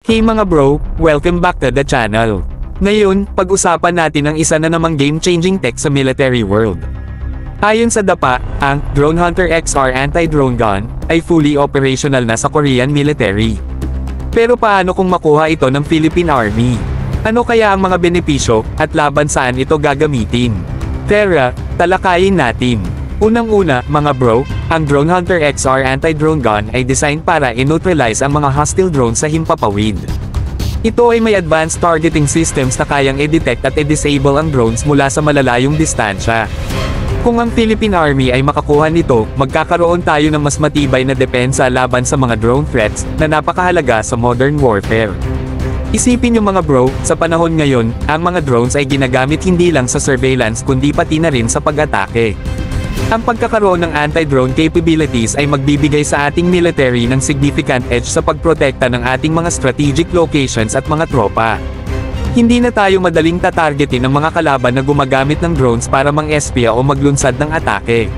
Hey mga bro, welcome back to the channel. Ngayon, pag-usapan natin ang isa na namang game-changing tech sa military world. Ayon sa DAPA, ang Drone Hunter XR anti-drone gun ay fully operational na sa Korean military. Pero paano kung makuha ito ng Philippine Army? Ano kaya ang mga benepisyo at laban saan ito gagamitin? Tara, talakayin natin. Unang-una, mga bro, ang Drone Hunter XR anti-drone gun ay designed para i-neutralize ang mga hostile drones sa himpapawid. Ito ay may advanced targeting systems na kayang i-detect at i-disable ang drones mula sa malalayong distansya. Kung ang Philippine Army ay makakuha nito, magkakaroon tayo ng mas matibay na depensa laban sa mga drone threats na napakahalaga sa modern warfare. Isipin nyo mga bro, sa panahon ngayon, ang mga drones ay ginagamit hindi lang sa surveillance kundi pati na rin sa pag-atake. Ang pagkakaroon ng anti-drone capabilities ay magbibigay sa ating military ng significant edge sa pagprotekta ng ating mga strategic locations at mga tropa. Hindi na tayo madaling tatargetin ng mga kalaban na gumagamit ng drones para mang-espya o maglunsad ng atake.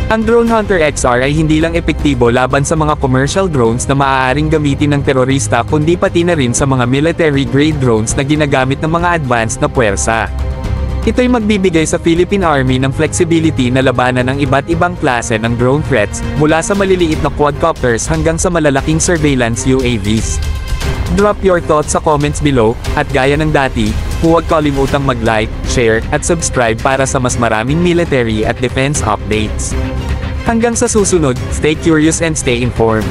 Ang Drone Hunter XR ay hindi lang epektibo laban sa mga commercial drones na maaaring gamitin ng terorista kundi pati na rin sa mga military-grade drones na ginagamit ng mga advanced na puwersa. Ito'y magbibigay sa Philippine Army ng flexibility na labanan ang iba't ibang klase ng drone threats, mula sa maliliit na quadcopters hanggang sa malalaking surveillance UAVs. Drop your thoughts sa comments below, at gaya ng dati, huwag kalimutang mag-like, share, at subscribe para sa mas maraming military at defense updates. Hanggang sa susunod, stay curious and stay informed.